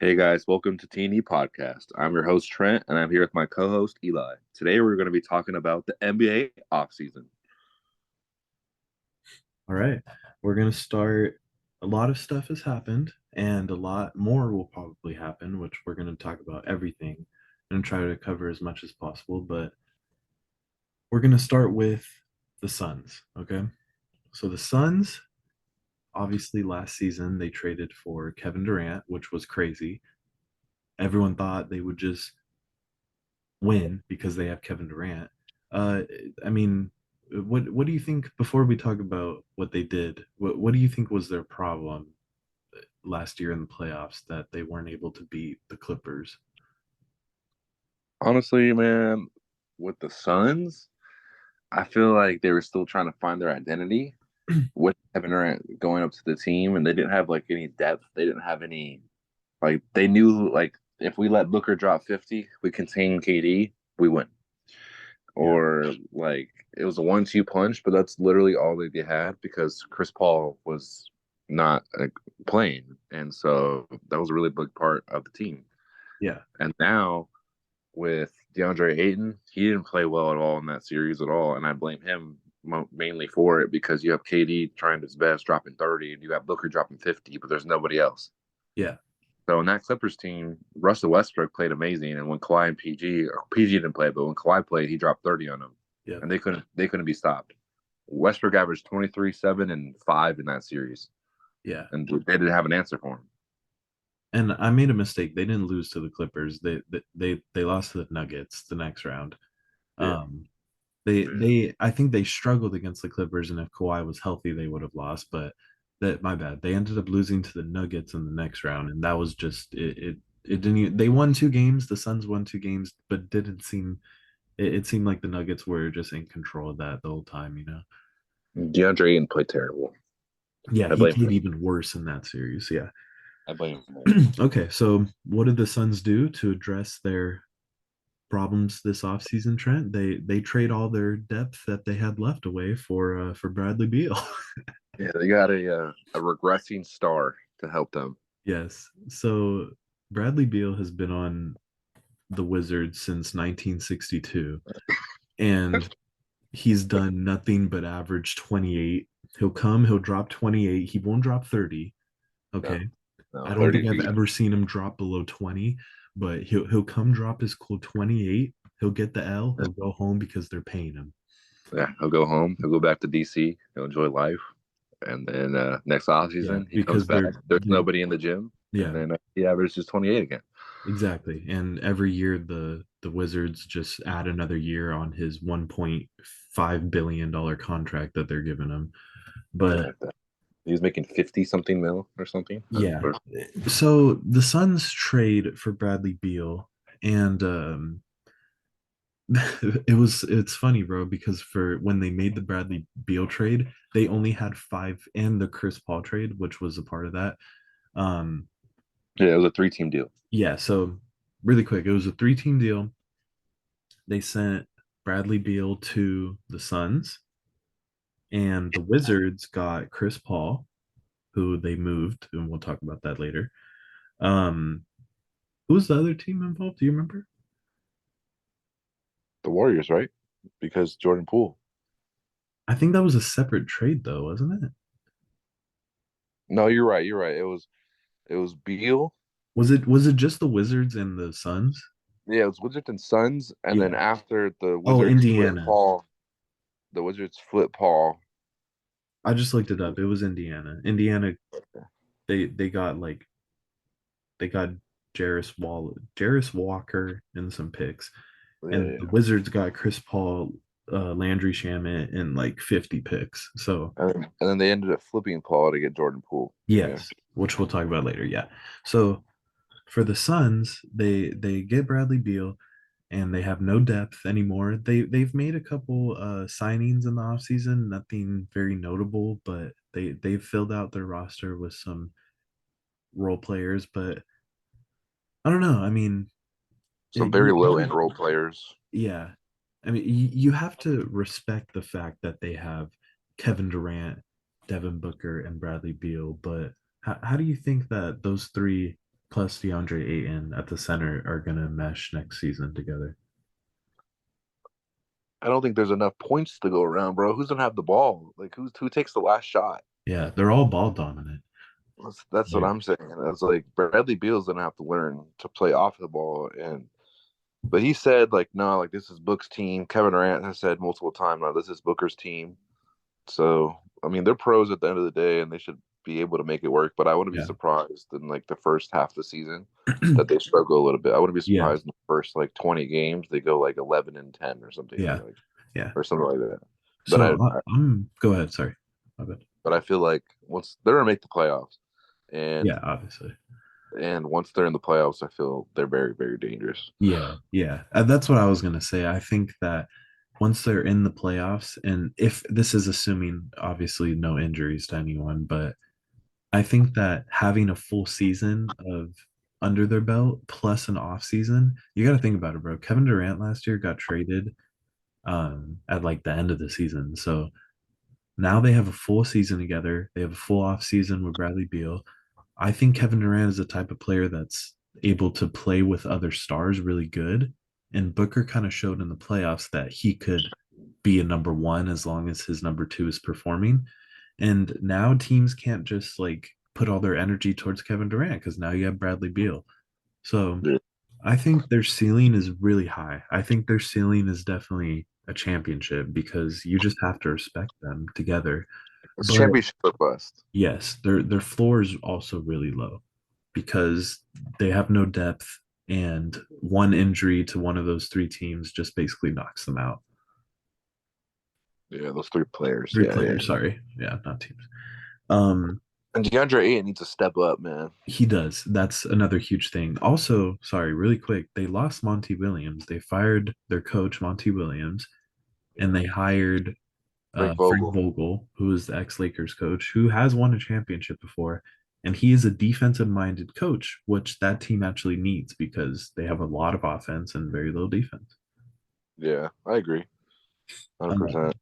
Hey guys, welcome to T&E Podcast. I'm your host Trent, and I'm here with my co-host Eli. Today we're going to be talking about the NBA offseason. All right. We're going to start. A lot of stuff has happened, and a lot more will probably happen, which we're going to talk about everything and try to cover as much as possible. But we're going to start with the Suns. Okay. So the Suns, obviously, last season, they traded for Kevin Durant, which was crazy. Everyone thought they would just win because they have Kevin Durant. Uh, I mean, what do you think before we talk about what they did? What do you think was their problem last year in the playoffs that they weren't able to beat the Clippers? Honestly, man, with the Suns, I feel like they were still trying to find their identity with Kevin Durant going up to the team, and they didn't have like any depth. They didn't have any like they knew like if we let Booker drop 50, we contain KD, we win. Yeah, Or like it was a 1-2 punch, but that's literally all they had because Chris Paul was not playing, and so that was a really big part of the team. yeah, And now with DeAndre Ayton, he didn't play well at all in that series at all, and I blame him mainly for it because you have KD trying his best, dropping 30, and you have Booker dropping 50, but there's nobody else. yeah, So in that Clippers team, Russell Westbrook played amazing, and when Kawhi and PG didn't play, but when Kawhi played, he dropped 30 on them, yeah, and they couldn't be stopped. Westbrook averaged 23, 7, and 5 in that series, yeah. and they didn't have an answer for him. And I made a mistake. They didn't lose to the Clippers. They lost to the Nuggets the next round. Yeah, Um, they I think they struggled against the Clippers, and if Kawhi was healthy, they would have lost. But that my bad. They ended up losing to the Nuggets in the next round, and that was just it. It didn't. They won two games. The Suns won two games, but didn't seem. It seemed like the Nuggets were just in control of that the whole time. DeAndre Ayton played terrible. Yeah, I he blame played him. even worse in that series. Yeah. I blame him. Okay, so what did the Suns do to address their problems this offseason, Trent? They trade all their depth that they had left away for Bradley Beal. Yeah, they got a regressing star to help them. Yes. So Bradley Beal has been on the Wizards since 1962, and he's done nothing but average 28. He'll drop 28. He won't drop 30. No, Okay. no, I don't 30 think is I've easy. ever seen him drop below 20, but he'll come drop his cool 28. He'll get the L. He'll go home because they're paying him. Yeah, he'll go home. He'll go back to DC. He'll enjoy life. And then next off Yeah, season, he comes because back. There's they're nobody in the gym, and yeah, then he averages 28 again. exactly. And every year the Wizards just add another year on his 1.5 billion dollar contract that they're giving him. But Yeah, he was making 50 something mil or something. yeah. So the Suns trade for Bradley Beal, and it's funny, bro, because for when they made the Bradley Beal trade, they only had five, and the Chris Paul trade, which was a part of that. Um, Yeah, it was a three-team deal. yeah, so really quick, it was a three-team deal. They sent Bradley Beal to the Suns, and the Wizards got Chris Paul, who they moved, and we'll talk about that later. Um, who was the other team involved? Do you remember? The Warriors, right? Because Jordan Poole. I think that was a separate trade, though, wasn't it? No, you're right. You're right. It was Beal. Was it just the Wizards and the Suns? Yeah, it was Wizards and Suns, and then Yeah. after the Oh, Wizards flip Indiana. Paul, the Wizards flip Paul. I just looked it up. It was Indiana. Indiana, they got like they got Jarris Walker and some picks, Yeah, and the yeah. Wizards got Chris Paul, Landry Shamet, and like 50 picks. So And then they ended up flipping Paul to get Jordan Poole. Yeah. yes, which we'll talk about later. Yeah. So for the Suns, they get Bradley Beal, and they have no depth anymore. They've made a couple signings in the offseason, nothing very notable, but they've filled out their roster with some role players. But I don't know. I mean, Some you very low end role players. yeah. I mean, you have to respect the fact that they have Kevin Durant, Devin Booker, and Bradley Beal. But how do you think that those three? plus DeAndre Ayton at the center are gonna mesh next season together. I don't think there's enough points to go around, bro. Who's gonna have the ball? Like who takes the last shot? Yeah, they're all ball dominant. That's what They're, I'm saying. It's like Bradley Beal's gonna have to learn to play off the ball, and but he said like no, like this is Book's team. Kevin Durant has said multiple times, no, this is Booker's team. So I mean, they're pros at the end of the day, and they should be able to make it work. But I wouldn't be yeah. surprised in like the first half of the season that they struggle a little bit. I wouldn't be Yeah. surprised in the first like 20 games they go like 11-10 or something Yeah. like Yeah. or something like that. But So I'm go ahead. Sorry. My bad. but I feel like once they're gonna make the playoffs, and Yeah, obviously. once they're in the playoffs, I feel they're very very dangerous. Yeah, yeah. That's what I was gonna say. I think that once they're in the playoffs, and if this is assuming obviously no injuries to anyone, but I think that having a full season of under their belt plus an off season, you got to think about it, bro. Kevin Durant last year got traded at like the end of the season. So now they have a full season together. They have a full off season with Bradley Beal. I think Kevin Durant is the type of player that's able to play with other stars really good. And Booker kind of showed in the playoffs that he could be a number one as long as his number two is performing. And now teams can't just like put all their energy towards Kevin Durant because now you have Bradley Beal. So Yeah. I think their ceiling is really high. I think their ceiling is definitely a championship because you just have to respect them together. It's But championship or bust. yes, their floor is also really low because they have no depth and one injury to one of those three teams just basically knocks them out. Yeah, those three players. Three Yeah, yeah. players, sorry. Yeah, not teams. Um And DeAndre Ayton needs to step up, man. he does. That's another huge thing. Also, sorry, really quick, they lost Monty Williams. They fired their coach Monty Williams and Yeah. they hired Frank Frank Vogel. Vogel, who is the ex-Lakers coach, who has won a championship before, and he is a defensive-minded coach, which that team actually needs because they have a lot of offense and very little defense. Yeah, I agree. Uh, 100%.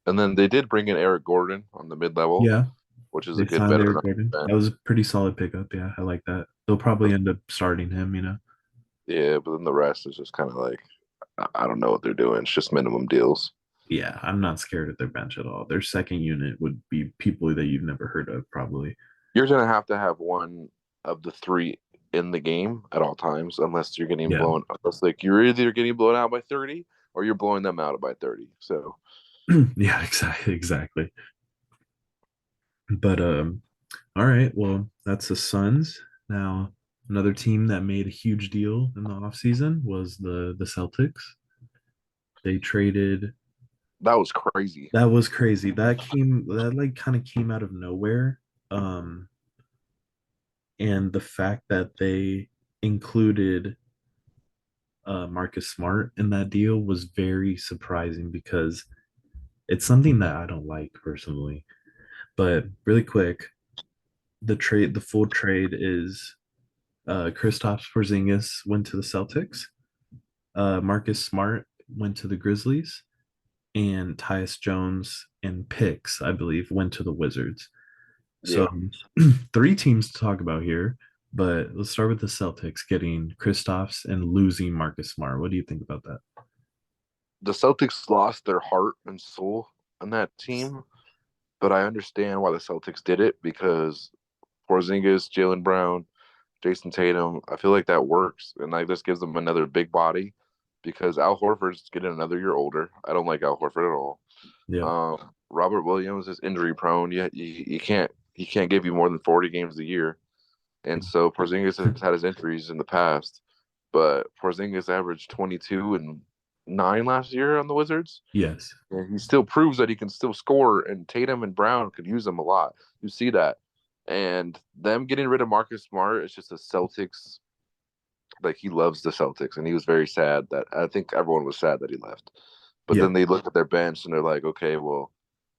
And then they did bring in Eric Gordon on the mid level, yeah, which is a they good signed veteran Eric on Gordon. defense. That was a pretty solid pickup. Yeah, I like that. They'll probably end up starting him. Yeah, but then the rest is just kind of like I don't know what they're doing. It's just minimum deals. Yeah, I'm not scared of their bench at all. Their second unit would be people that you've never heard of, probably. You're gonna have to have one of the three in the game at all times, unless you're getting Yeah, blown. Unless like you're either getting blown out by 30 or you're blowing them out by 30. So yeah, exactly. But all right, well, that's the Suns. Now, another team that made a huge deal in the offseason was the Celtics. They traded that was crazy. that was crazy. That like kind of came out of nowhere. Um, and the fact that they included Marcus Smart in that deal was very surprising because it's something that I don't like personally. But really quick, the full trade is Kristaps Porzingis went to the Celtics. Marcus Smart went to the Grizzlies, and Tyus Jones and picks, I believe, went to the Wizards. So Yeah, three teams to talk about here, but let's start with the Celtics getting Kristaps and losing Marcus Smart. What do you think about that? the Celtics lost their heart and soul in that team, but I understand why the Celtics did it because Porzingis, Jalen Brown, Jason Tatum, I feel like that works, and like this gives them another big body because Al Horford's getting another year older. I don't like Al Horford at all. Yeah, Robert Williams is injury prone. You can't he can't give you more than 40 games a year, and so Porzingis has had his injuries in the past, but Porzingis averaged 22 and 9 last year on the Wizards. yes, And he still proves that he can still score, and Tatum and Brown could use him a lot. You see that. And them getting rid of Marcus Smart is just a Celtics. Like he loves the Celtics, and he was very sad that I think everyone was sad that he left. But yeah, then they look at their bench and they're like, okay, well,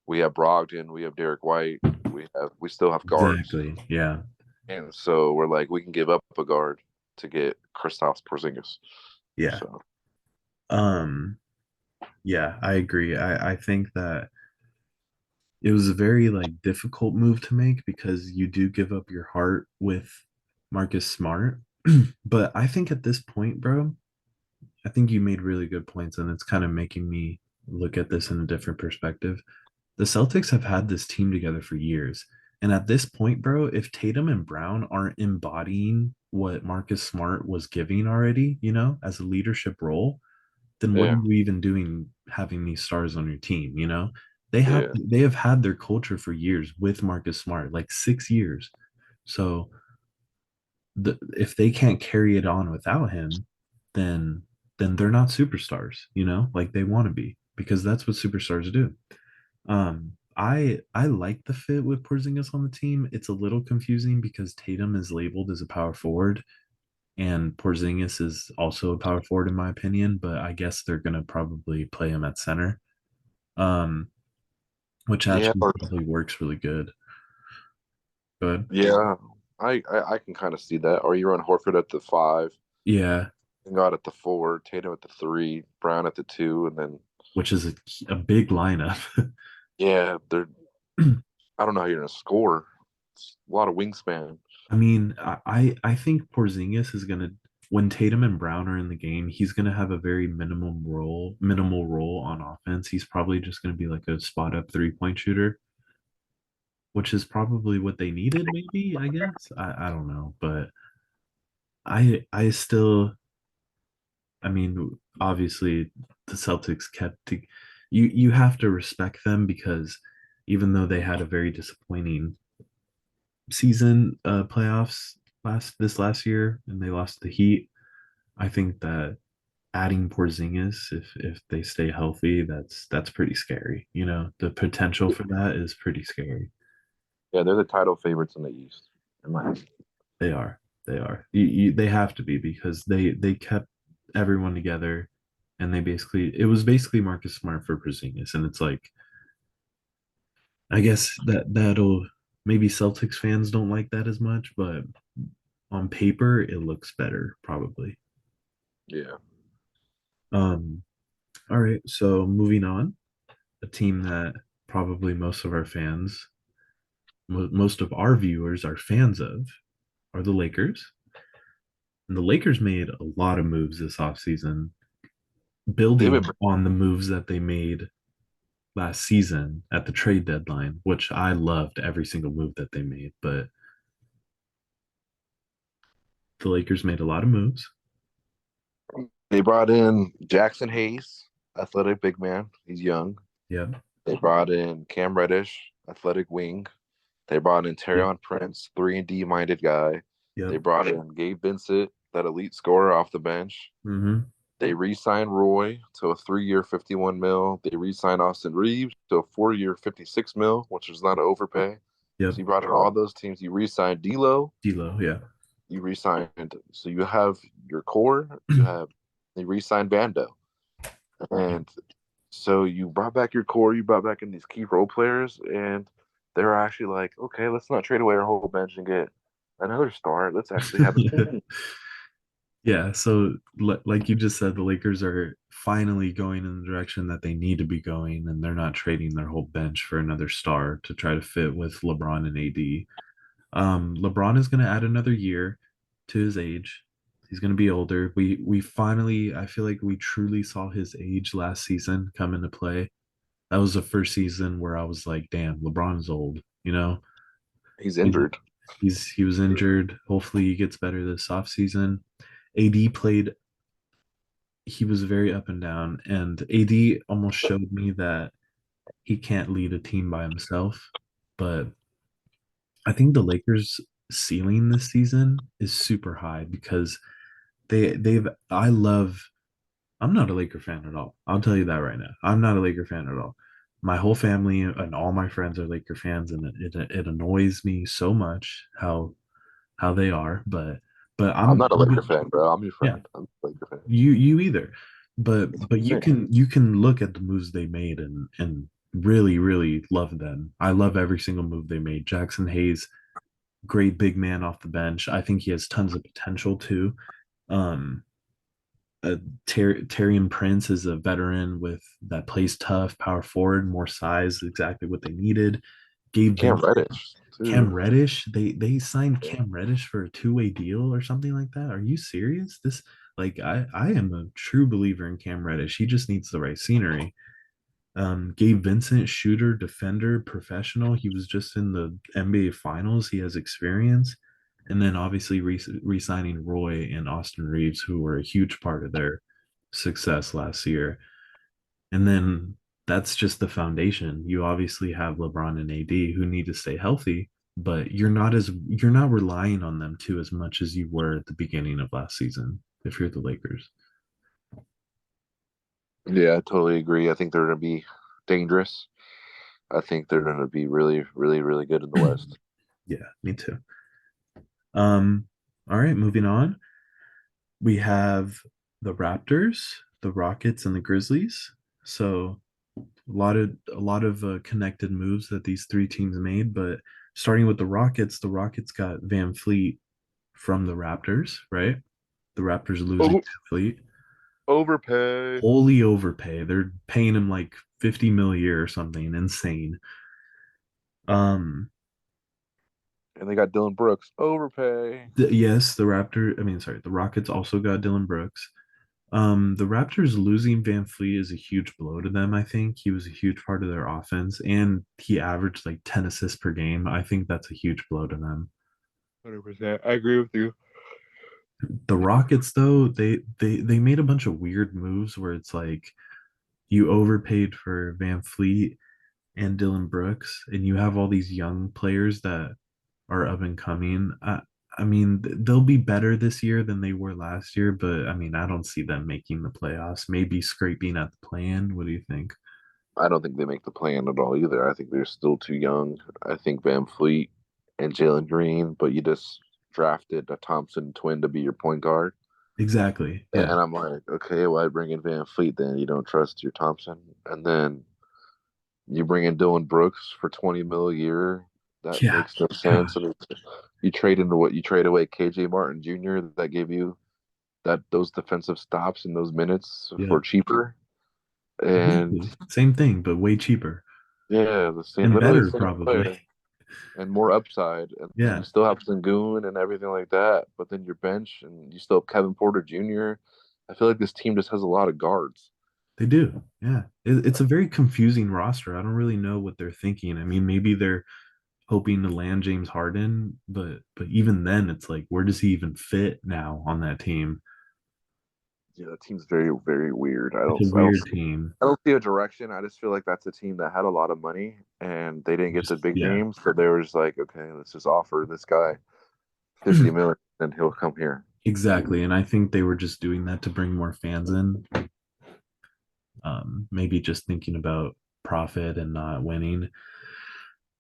we have Brogdon, we have Derek White, we still have guards, exactly. Yeah, and so we're like, we can give up a guard to get Kristaps Porzingis. yeah. So Um, yeah, I agree. I think that it was a very like difficult move to make because you do give up your heart with Marcus Smart. But I think at this point, bro, I think you made really good points, and it's kind of making me look at this in a different perspective. The Celtics have had this team together for years. And at this point, bro, if Tatum and Brown aren't embodying what Marcus Smart was giving already, as a leadership role, then what are Yeah, you even doing having these stars on your team, They have yeah, they have had their culture for years with Marcus Smart, like 6 years. So if they can't carry it on without him, then they're not superstars, like they want to be, because that's what superstars do. I like the fit with Porzingis on the team. It's a little confusing because Tatum is labeled as a power forward and Porzingis is also a power forward in my opinion, but I guess they're gonna probably play him at center. Um, which yeah, actually probably works really good. Good. yeah. I can kind of see that. Or you run Horford at the five, Yeah, God at the four, Tatum at the three, Brown at the two, and then which is a big lineup. yeah, they're I don't know how you're gonna score. It's a lot of wingspan. I mean, I think Porzingis is gonna, when Tatum and Brown are in the game, he's gonna have a very minimal role on offense. He's probably just gonna be like a spot up 3-point shooter, which is probably what they needed, maybe, I guess. I don't know, but I still, I mean, obviously the Celtics you have to respect them because even though they had a very disappointing season playoffs last year and they lost the Heat, I think that adding Porzingis, if they stay healthy, that's pretty scary. The potential for that is pretty scary. Yeah, they're the title favorites in the East, in my opinion. They are. They are. They have to be because they kept everyone together, and it was basically Marcus Smart for Porzingis, and it's like I guess that'll maybe Celtics fans don't like that as much, but on paper it looks better probably. Yeah. Um. All right. So moving on, a team that probably most of our viewers are fans of, are the Lakers. And the Lakers made a lot of moves this offseason, They've been building on the moves that they made last season at the trade deadline, which I loved every single move that they made. But the Lakers made a lot of moves. They brought in Jackson Hayes, athletic big man. He's young. Yep. They brought in Cam Reddish, athletic wing. They brought in Yep. Terrion Prince, 3-and-D minded guy. They Yep. brought in Gabe Vincent, that elite scorer off the bench. Mm-hmm. They re-signed Roy to a 3-year 51 mil. They re-signed Austin Reeves to a 4-year 56 mil, which is not an overpay. Yep. So you brought in all those teams. You re-signed D'Lo. D'Lo. Yeah. You re-signed. So you have your core. You have they re-signed Bando, and so you brought back your core. You brought back in these key role players, and they're actually like, okay, let's not trade away our whole bench and get another star. Let's actually have a team. Yeah, so like you just said, the Lakers are finally going in the direction that they need to be going, and they're not trading their whole bench for another star to try to fit with LeBron and AD. LeBron is going to add another year to his age. He's going to be older. We finally, I feel like we truly saw his age last season come into play. That was the first season where I was like, damn, LeBron's old, He's He, injured. he was injured. Hopefully he gets better this offseason. AD played, he was very up and down, and AD almost showed me that he can't lead a team by himself. But I think the Lakers ceiling this season is super high because they've I love I'm not a Laker fan at all. I'll tell you that right now. I'm not a Laker fan at all. My whole family and all my friends are Laker fans, and it annoys me so much how they are. But I'm not a Laker fan, bro. I'm your yeah, friend. I'm a Laker fan. you either. But Same. you can look at the moves they made and really love them. I love every single move they made. Jackson Hayes, great big man off the bench. I think he has tons of potential too. Um, Terry and Prince is a veteran with that plays tough, power forward, more size, exactly what they needed. Gabe Cam Vincent, Reddish. Cam too. Reddish, they signed Cam Reddish for a two-way deal or something like that. Are you serious? This like I am a true believer in Cam Reddish. He just needs the right scenery. Gabe Vincent, shooter, defender, professional. He was just in the NBA Finals. He has experience. And then obviously re-signing Roy and Austin Reeves, who were a huge part of their success last year. And then that's just the foundation. You obviously have LeBron and AD who need to stay healthy, but you're not relying on them too as much as you were at the beginning of last season if you're the Lakers. Yeah, I totally agree. I think they're going to be dangerous. I think they're going to be really, really, really good in the West. Yeah, me too. All right, moving on. We have the Raptors, the Rockets, and the Grizzlies. So a lot of connected moves that these three teams made. But starting with the Rockets got Van Fleet from the Raptors, right? The Raptors losing Oh, Van Fleet. overpay. Holy overpay. They're paying him like 50 mil a year or something insane. Um, And they got Dylan Brooks. Overpay. yes, the Rockets also got Dylan Brooks. The Raptors losing Van Fleet is a huge blow to them, I think. He was a huge part of their offense and he averaged like 10 assists per game. I think that's a huge blow to them. 100%. I agree with you. The Rockets though, they made a bunch of weird moves where it's like you overpaid for Van Fleet and Dylan Brooks and you have all these young players that are up and coming. I mean, they'll be better this year than they were last year, but I mean, I don't see them making the playoffs. Maybe scraping at the play-in. What do you think? I don't think they make the plan at all either. I think they're still too young. I think Van Fleet and Jalen Green, but you just drafted a Thompson twin to be your point guard. Exactly. And Yeah. I'm like, okay, why bring in Van Fleet then? You don't trust your Thompson. And then you bring in Dylan Brooks for 20 mil a year. That Yeah. makes no sense. Gosh. And you trade into what you trade away KJ Martin Jr. that gave you that those defensive stops in those minutes Yeah. for cheaper. And Exactly. Same thing, but way cheaper yeah, the same, and literally the better, same probably. player and more upside. And then Yeah, you still have Sengun and everything like that. But then your bench and you still have Kevin Porter Jr. I feel like this team just has a lot of guards. they do. Yeah. It's a very confusing roster. I don't really know what they're thinking. I mean, maybe they're hoping to land James Harden, but even then, it's like, where does he even fit now on that team? Yeah, that team's very, very weird. It's a weird team. I don't see a direction. I just feel like that's a team that had a lot of money and they didn't get the Just big yeah, names, so they were just like, okay, let's just offer this guy 50 million and he'll come here. exactly. And I think they were just doing that to bring more fans in. Maybe just thinking about profit and not winning.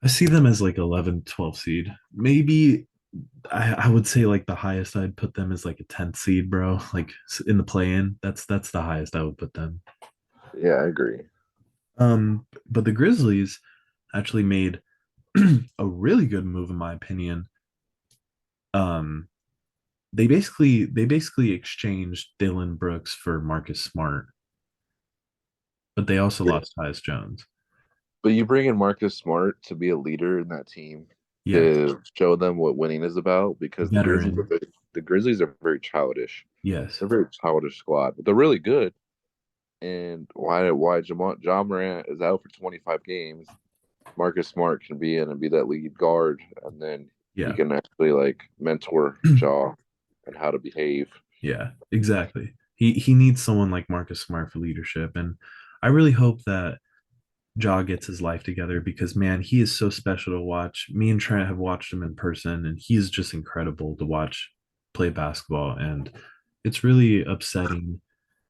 I see them as like 11, 12 seed. Maybe I would say like the highest I'd put them is like a 10th seed, bro. Like in the play in. That's the highest I would put them. Yeah, I agree. But the Grizzlies actually made a really good move in my opinion. Um, they basically exchanged Dylan Brooks for Marcus Smart, but they also Yeah. lost Tyus Jones. But you bring in Marcus Smart to be a leader in that team Yes, to show them what winning is about because veteran. The Grizzlies are very childish. Yes, They're a very childish squad, but they're really good. And why John Morant is out for 25 games, Marcus Smart can be in and be that lead guard, and then he yeah, can actually like mentor Jaw and how to behave. yeah, exactly. He needs someone like Marcus Smart for leadership, and I really hope that Jaw gets his life together because man, he is so special to watch. Me and Trent have watched him in person, and he's just incredible to watch play basketball. And it's really upsetting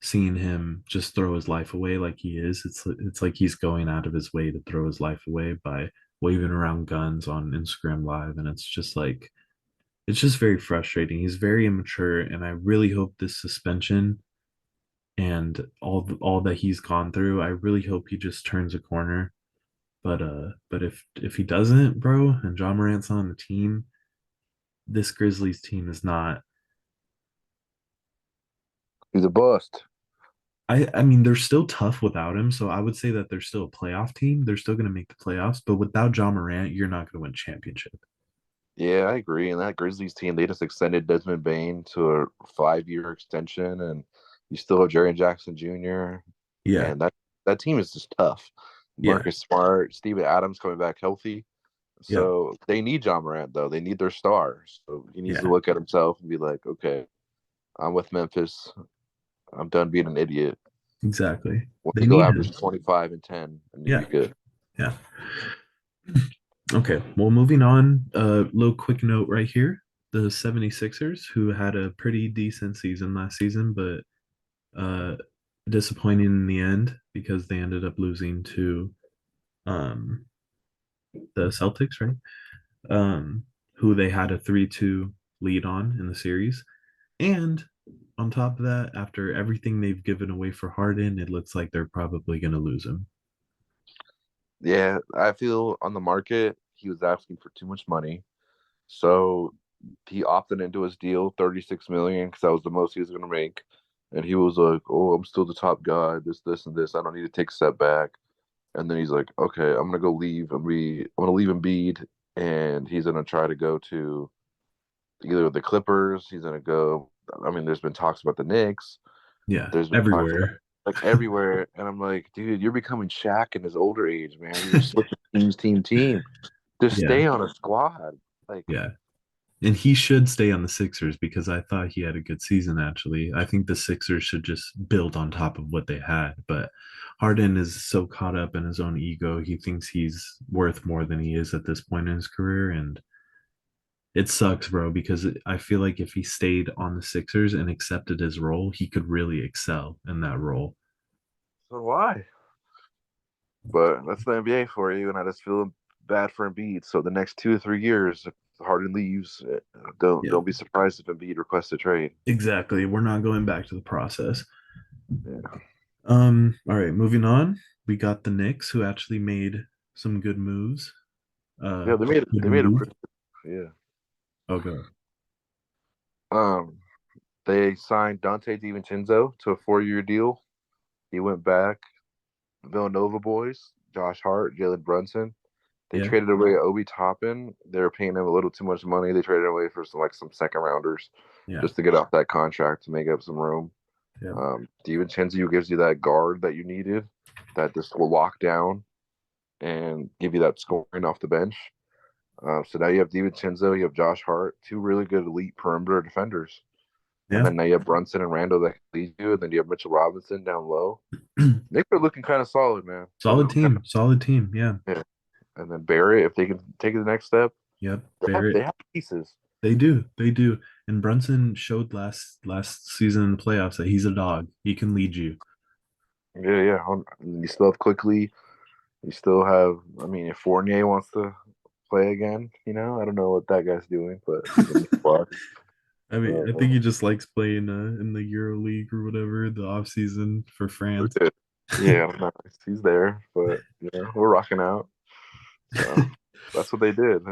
seeing him just throw his life away like he is. It's like he's going out of his way to throw his life away by waving around guns on Instagram Live, and it's just like it's just very frustrating. He's very immature, and I really hope this suspension and all that he's gone through, I really hope he just turns a corner. But if he doesn't, bro, and John Morant's on the team, this Grizzlies team is not. He's a bust. I mean they're still tough without him, so I would say that they're still a playoff team. They're still going to make the playoffs, but without John Morant, you're not going to win championship. Yeah, I agree. And that Grizzlies team, they just extended Desmond Bain to a 5-year extension, and you still have Jerry Jackson Jr. Yeah, And that team is just tough. yeah, Marcus Smart, Steven Adams coming back healthy. yeah, So they need John Morant though. They need their stars. So he needs to yeah, look at himself and be like, okay, I'm with Memphis. I'm done being an idiot. exactly. Once They you go need average him. 25 and 10, and you'll Yeah, be good. yeah. Okay, well, moving on, a little quick note right here. The 76ers, who had a pretty decent season last season, but uh disappointing in the end because they ended up losing to um the Celtics, right? Who they had a 3-2 lead on in the series. And on top of that, after everything they've given away for Harden, it looks like they're probably going to lose him. Yeah, I feel on the market, he was asking for too much money. So he opted into his deal, 36 million, because that was the most he was going to make. And he was like, "Oh, I'm still the top guy. This, and this. I don't need to take a step back." And then he's like, "Okay, I'm gonna go leave and I'm gonna leave Embiid, and he's gonna try to go to either the Clippers. He's gonna go. I mean, there's been talks about the Knicks. Yeah, There's been talks about everywhere. like everywhere, and I'm like, dude, you're becoming Shaq in his older age, man. You're switching team. Just Yeah, stay on a squad. Like, yeah. And he should stay on the Sixers because I thought he had a good season, actually. I think the Sixers should just build on top of what they had. But Harden is so caught up in his own ego. He thinks he's worth more than he is at this point in his career. And it sucks, bro, because I feel like if he stayed on the Sixers and accepted his role, he could really excel in that role. so why? But that's the NBA for you, and I just feel bad for Embiid. So the next 2 or 3 years, if Harden leaves, Yeah, don't be surprised if Embiid requests a trade. exactly. We're not going back to the process. Yeah, All right, moving on. We got the Knicks who actually made some good moves. yeah, Good they made a move. pretty yeah. Okay. Um, they signed Dante DiVincenzo to a 4-year deal. He went back. Villanova boys, Josh Hart, Jalen Brunson. They Yeah. traded away Obi Toppin. They were paying him a little too much money. They traded away for some second rounders Yeah. just to get off that contract to make up some room. Yeah. DiVincenzo gives you that guard that you needed, that just will lock down and give you that scoring off the bench. So now you have DiVincenzo, you have Josh Hart, two really good elite perimeter defenders. And Yeah. then now you have Brunson and Randall that can lead you. And then you have Mitchell Robinson down low. Knicks are looking kind of solid, man. They're Solid looking kind team. Solid team. Yeah. of, yeah. And then Barrett, if they can take the next step, Yep. they Barrett. have pieces. They do. They do. And Brunson showed last season in the playoffs that he's a dog. He can lead you. Yeah, yeah. You still have quickly. You still have. I mean, if Fournier wants to play again, I don't know what that guy's doing, but he's in the squad. I mean, I think Uh, he just likes playing in the Euro League or whatever, the off season for France. yeah, he's there, but we're rocking out. So that's what they did.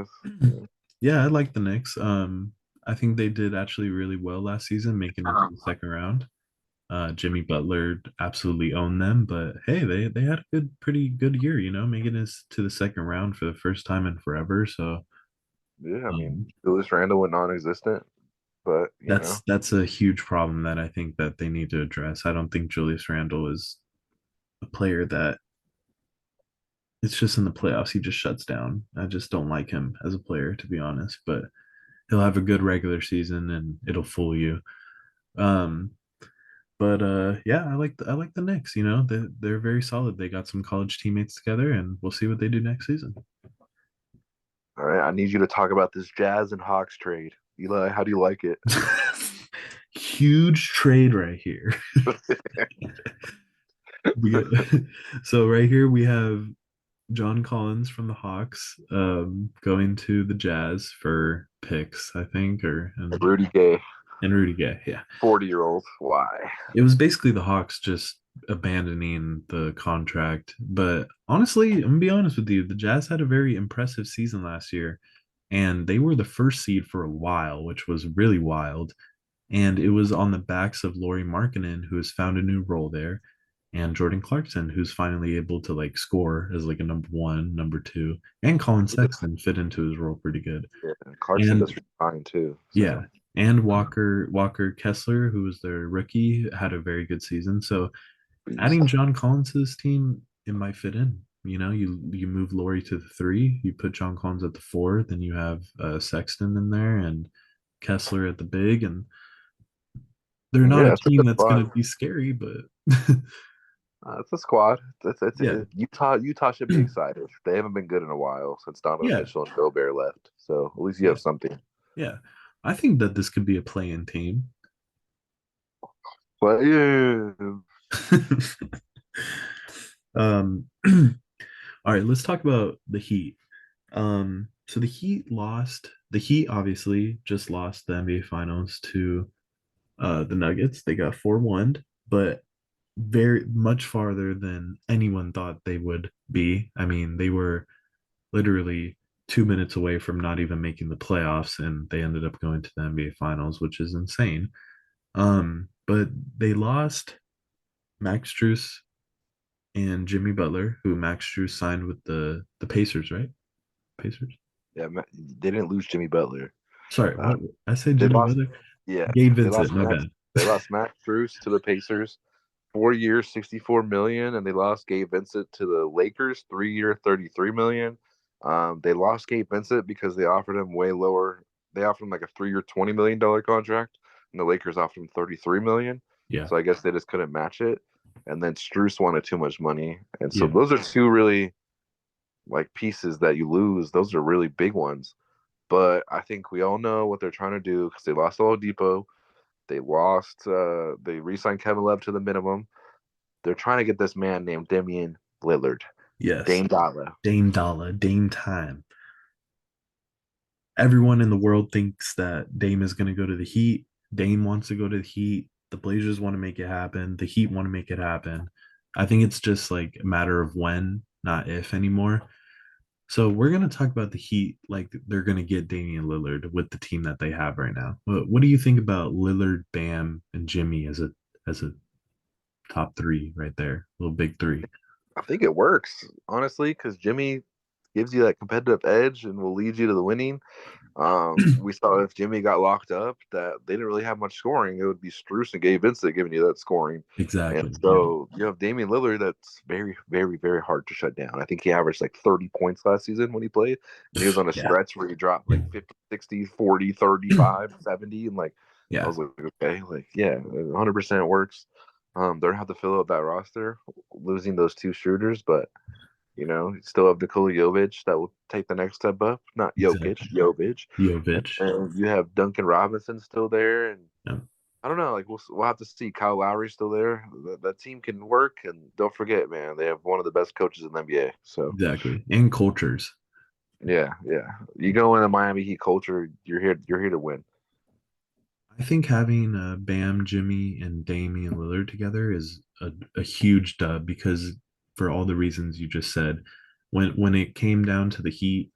Yeah, I like the Knicks. I think they did actually really well last season, making it to the second round. Jimmy Butler absolutely owned them, but hey, they had a pretty good year, making it to the second round for the first time in forever. So Yeah, I mean, um, Julius Randle went non-existent, but that's a huge problem that I think that they need to address. I don't think Julius Randle is a player that it's just in the playoffs he just shuts down. I just don't like him as a player, to be honest. But he'll have a good regular season and it'll fool you. Um, But yeah, I like the Knicks. They're very solid. They got some college teammates together, and we'll see what they do next season. all right, I need you to talk about this Jazz and Hawks trade. Eli, how do you like it? Huge trade right here. We get, so right here we have John Collins from the Hawks going to the Jazz for picks, I think, or Rudy Gay, and Rudy Gay. Yeah, 40-year-old. Why? it was basically the Hawks just abandoning the contract. But honestly, I'm gonna be honest with you, the Jazz had a very impressive season last year, and they were the first seed for a while, which was really wild. And it was on the backs of Laurie Markkinen, who has found a new role there, and Jordan Clarkson, who's finally able to like score as like a number one, number two, and Colin Sexton fit into his role pretty good. Yeah, Clarkson And does fine too. yeah, So and Walker Kessler, who was their rookie, had a very good season. So beast. adding John Collins to this team, it might fit in. You know, you move Laurie to the three, you put John Collins at the four, then you have Sexton in there and Kessler at the big, and they're not a Yeah, it's a team good that's squad. going to be scary, but It's a squad. yeah, Utah should be excited. They haven't been good in a while since Donovan yeah, Mitchell and Gobert left. So at least you yeah, have something. yeah. I think that this could be a play-in team. But yeah, um, all right, let's talk about the Heat. So the Heat lost. The Heat obviously just lost the NBA Finals to the Nuggets. They got 4-1, but very much farther than anyone thought they would be. I mean, they were literally 2 minutes away from not even making the playoffs, and they ended up going to the NBA Finals, which is insane. But they lost Max Strus and Jimmy Butler, who Max Strus signed with the Pacers, right? Pacers. yeah, they didn't lose Jimmy Butler. Sorry, Uh, what I said they Jimmy lost. Butler? Yeah, Gabe they Vincent, lost my Max. bad. They lost Max Strus to the Pacers, 4 years, 64 million, and they lost Gabe Vincent to the Lakers, 3 year, 33 million. They lost Gabe Vincent because they offered him way lower. They offered him like a 3 year, $20 million contract, and the Lakers offered him 33 million. Yeah, So I guess they just couldn't match it. And then Strus wanted too much money, and so yeah, those are two really like pieces that you lose. Those are really big ones. But I think we all know what they're trying to do because they lost Oladipo. They lost. They re-signed Kevin Love to the minimum. They're trying to get this man named Damian Lillard, yes. Dame Dollar. Dame Dollar, Dame time. Everyone in the world thinks that Dame is going to go to the Heat. Dame wants to go to the Heat. The Blazers want to make it happen. The Heat want to make it happen. I think it's just like a matter of when, not if anymore. So we're going to talk about the Heat like they're going to get Damian Lillard with the team that they have right now. What do you think about Lillard, Bam, and Jimmy as a top three right there, little big three? I think it works honestly because Jimmy gives you that competitive edge and will lead you to the winning. We saw if Jimmy got locked up that they didn't really have much scoring. It would be Strus and Gabe Vincent giving you that scoring. And Exactly. Yeah. so you have Damian Lillard that's very, very, very hard to shut down. I think he averaged like 30 points last season when he played. And he was on a Yeah. stretch where he dropped like 50, 60, 40, 35, 70. And like, I Yeah. was like, okay, like, yeah, 100% works. They're going to have to fill out that roster, losing those two shooters, but you still have Nikola Jovic that will take the next step up. Not Jokic, Exactly. Jovic. Jovic. And you have Duncan Robinson still there. And Yeah. I don't know, like we'll have to see. Kyle Lowry's still there. That team can work. And don't forget, man, they have one of the best coaches in the NBA. So Exactly. And cultures. yeah, yeah. You go in a Miami Heat culture, you're here to win. I think having Bam, Jimmy, and Damian Lillard together is a huge dub because for all the reasons you just said, when it came down to the Heat,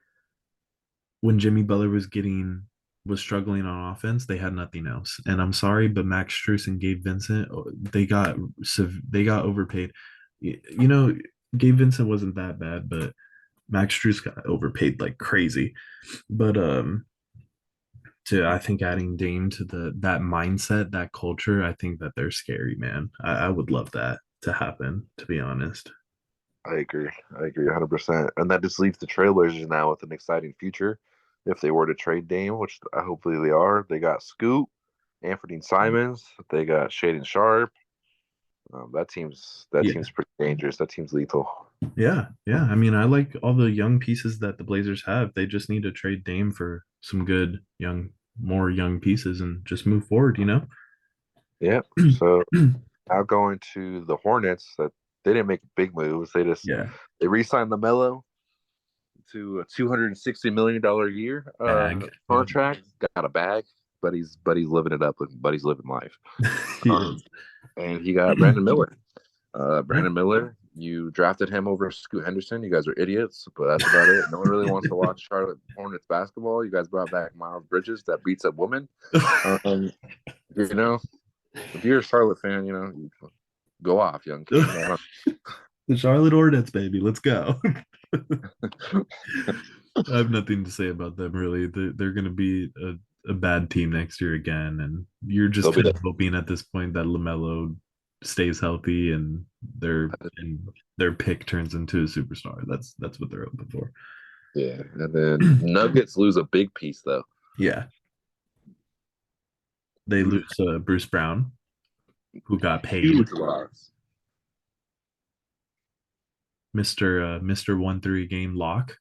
when Jimmy Butler was struggling on offense, they had nothing else. And I'm sorry, but Max Strus and Gabe Vincent, they got overpaid. You know, Gabe Vincent wasn't that bad, but Max Strus got overpaid like crazy. But to I think adding Dame to the that mindset, that culture, I think that they're scary, man. I would love that to happen, to be honest. I agree. I agree 100%. And that just leaves the Trailblazers now with an exciting future. If they were to trade Dame, which hopefully they are, they got Scoot, Anthony Simons, they got Shaden Sharp. That Yeah. team's pretty dangerous. That team's lethal. Yeah. Yeah. I mean, I like all the young pieces that the Blazers have. They just need to trade Dame for some good more young pieces and just move forward, you know? Yep. So now going to the Hornets, that they didn't make big moves. Yeah. They re-signed LaMelo to a $260 million a year Bag. Yeah. contract. Got a bag, but he's living it up. But he's living life. He Um, is. and he got Brandon Miller. Yeah. Brandon Miller. You drafted him over Scoot Henderson. You guys are idiots, but that's about it. No one really wants to watch Charlotte Hornets basketball. You guys brought back Miles Bridges that beats up women. Um, you know, if you're a Charlotte fan, go off, young king. I The Charlotte Hornets, baby. Let's go. don't. I have nothing to say about them really. They're going to be a bad team next year again, and you're just They'll be kind of the hoping at this point that LaMelo stays healthy and their pick turns into a superstar. That's what they're hoping for. yeah. And then Nuggets lose a big piece though. Yeah, they lose Bruce Brown, who got paid, Huge loss. Mister 1-3 game lock.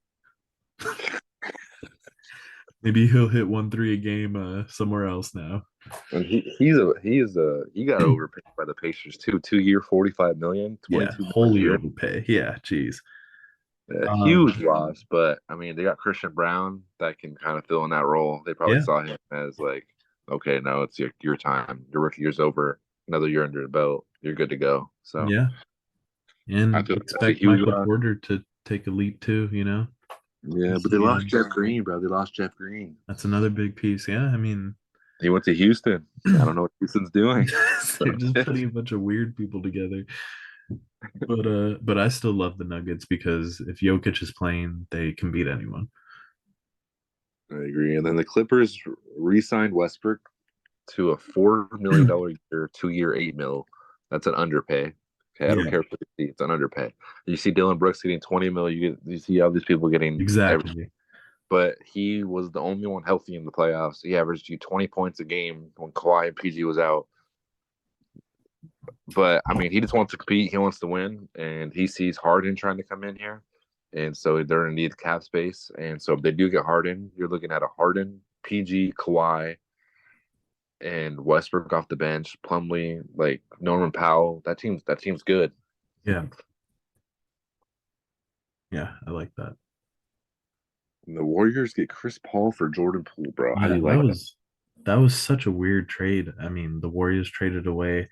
Maybe he'll hit 1-3 a game somewhere else now. And he got overpaid by the Pacers too. 2 year, 45 million, Yeah, 22 million a wholly year. overpay. Yeah, geez. A Um, huge loss, but I mean, they got Christian Brown that can kind of fill in that role. They probably yeah, saw him as like, okay, now it's your time. Your rookie year's over. Another year under the belt. You're good to go. So yeah, I and feel like that's a expect huge Michael loss. Porter to take a leap too. Yeah, We'll but they see. lost Jeff Green, bro. They lost Jeff Green. That's another big piece. Yeah, I mean, He went to Houston. I don't know what Houston's doing. they're just putting a bunch of weird people together. But I still love the Nuggets because if Jokic is playing, they can beat anyone. I agree. And then the Clippers re-signed Westbrook to a $4 million year, 2 year, 8 mil. That's an underpay. Okay, I don't Yeah, care if it's an underpay. You see Dylan Brooks getting 20 mil. You see all these people getting every, exactly. but he was the only one healthy in the playoffs. He averaged you 20 points a game when Kawhi and PG was out. But I mean, he just wants to compete. He wants to win, and he sees Harden trying to come in here, and so they're gonna need cap space. And so if they do get Harden, you're looking at a Harden, PG, Kawhi, and Westbrook off the bench, Plumlee, like Norman Powell. That team's good. Yeah, yeah, I like that. And the Warriors get Chris Paul for Jordan Poole, bro. How do Yeah, you that like that? was that was such a weird trade. I mean, the Warriors traded away.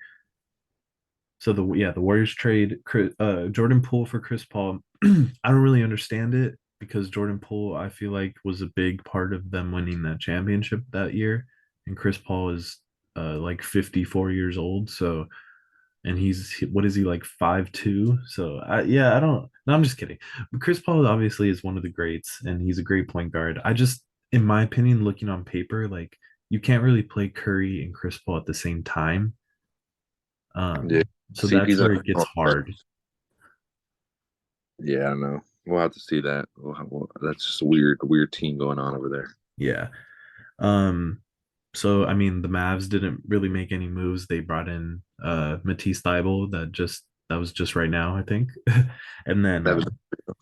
So the Warriors trade Jordan Poole for Chris Paul. I don't really understand it because Jordan Poole I feel like was a big part of them winning that championship that year, and Chris Paul is like 54 years old. So and what is he like 5'2"? So I don't. No, I'm just kidding. But Chris Paul obviously is one of the greats, and he's a great point guard. I just, in my opinion, looking on paper, like you can't really play Curry and Chris Paul at the same time. Yeah, So that's CP's in where it gets a hard. yeah, I don't know. We'll have to see that. That's just a weird team going on over there. Yeah. Um, so I mean the Mavs didn't really make any moves. They brought in Matisse Thybulle that was just right now, I think. And then That was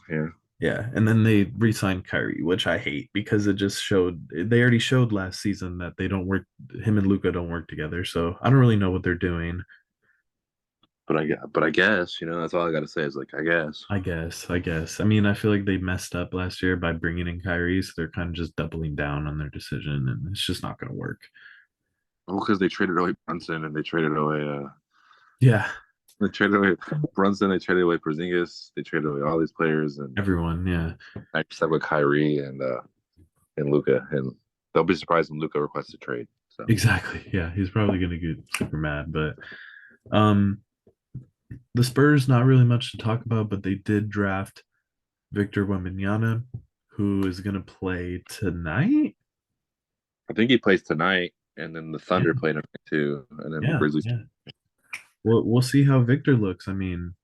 yeah. yeah, and then they re-signed Kyrie, which I hate because it just showed they already showed last season that they don't work him and Luca don't work together. So I don't really know what they're doing. But I guess that's all I got to say is like I guess. I guess. I mean, I feel like they messed up last year by bringing in Kyrie, so they're kind of just doubling down on their decision, and it's just not going to work. Well, because they traded away Brunson and Yeah, they traded away Brunson, they traded away Porzingis, they traded away all these players, and everyone. Yeah, I just have with Kyrie and Luca, and they'll be surprised when Luca requests a trade. So exactly. Yeah, he's probably going to get super mad, but um, the Spurs not really much to talk about, but they did draft Victor Wembanyama, who is going to play tonight. I think he plays tonight, and then the Yeah, Thunder play tonight too, and then the yeah, Grizzlies. yeah. We'll see how Victor looks. I mean,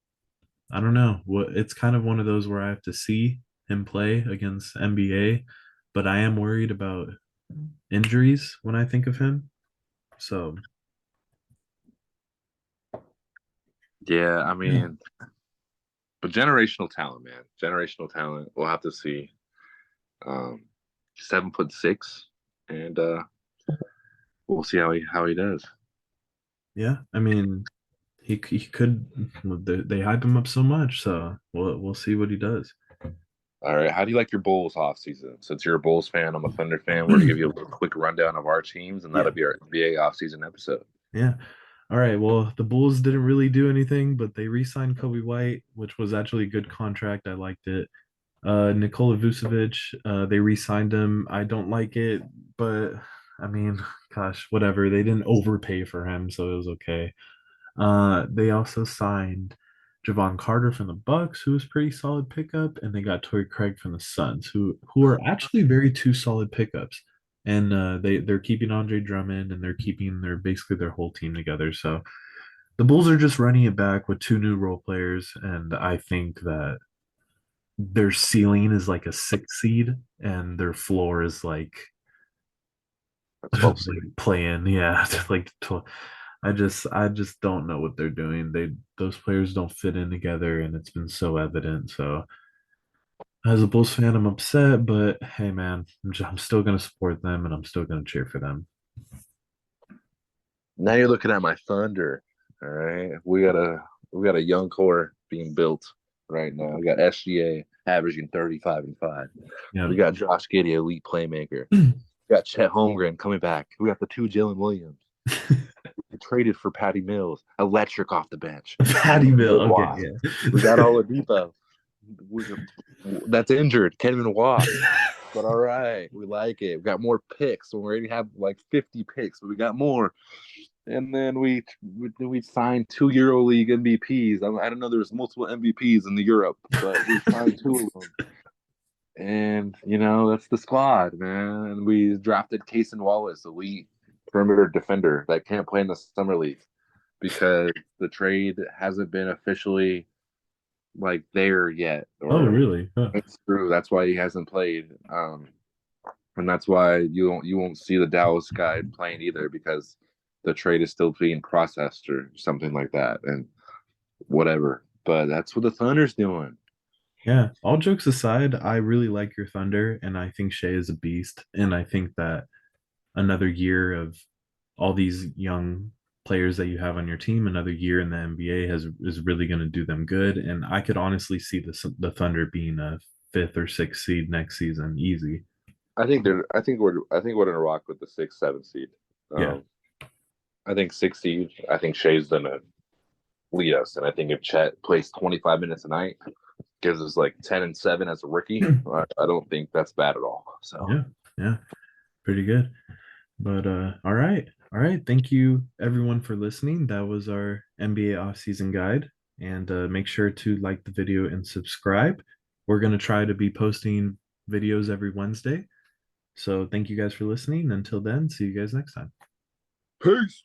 I don't know. It's kind of one of those where I have to see him play against NBA, but I am worried about injuries when I think of him. So Yeah, I yeah, mean, but generational talent, man, generational talent. We'll have to see. 7'6", and we'll see how he does. yeah. I mean, he could. They hype him up so much, so we'll see what he does. All right, how do you like your Bulls off season? Since you're a Bulls fan, I'm a Thunder fan. We're gonna give you a quick rundown of our teams, and Yeah, that'll be our NBA off season episode. yeah. All right. Well, the Bulls didn't really do anything, but they re-signed Kobe White, which was actually a good contract. I liked it. Nikola Vucevic, they re-signed him. I don't like it, but I mean, gosh, whatever. They didn't overpay for him, so it was okay. They also signed Javon Carter from the Bucks, who was pretty solid pickup, and they got Torrey Craig from the Suns, who are actually very two solid pickups. And they're keeping Andre Drummond, and they're keeping their basically their whole team together. So the Bulls are just running it back with two new role players, and I think that their ceiling is like a 6 seed, and their floor is like A 12 seed. playing, yeah, like I just don't know what they're doing. Those players don't fit in together, and it's been so evident. So as a Bulls fan, I'm upset, but hey, man, I'm still gonna support them, and I'm still gonna cheer for them. Now you're looking at my Thunder. All right, we got a young core being built right now. We got SGA averaging 35 and 5. Yeah, We got Josh Giddey, elite playmaker. We got Chet Holmgren coming back. We got the two Jalen Williams. We traded for Patty Mills, electric off the bench. Patty Bill. Okay, Walk. We got yeah. Oladipo. We, that's injured. Can't even walk. But all right, we like it. We got more picks. So we already have like 50 picks, but we got more. And then we signed 2 Euro League MVPs. I don't know there was multiple MVPs in the Europe, but we signed two of them. And that's the squad, man. And we drafted Cason Wallace, elite perimeter defender that can't play in the summer league because the trade hasn't been officially like there yet, Oh, or really? Huh. it's true. That's why he hasn't played. And that's why you won't see the Dallas guy playing either because the trade is still being processed or something like that, and whatever. But that's what the Thunder's doing. Yeah. All jokes aside, I really like your Thunder, and I think Shea is a beast, and I think that another year of all these young players that you have on your team, another year in the NBA is really going to do them good. And I could honestly see the Thunder being a fifth or sixth seed next season, easy. I think they're. I think we're gonna rock with the 6, 7 seed. Yeah. Um, I think 6 seed. I think Shea's gonna lead us, and I think if Chet plays 25 minutes a night, gives us like 10 and 7 as a rookie, I don't think that's bad at all. So Yeah. Yeah. Pretty good. But all right. All right. Thank you everyone for listening. That was our NBA offseason guide. And make sure to like the video and subscribe. We're going to try to be posting videos every Wednesday. So thank you guys for listening. Until then, see you guys next time. peace.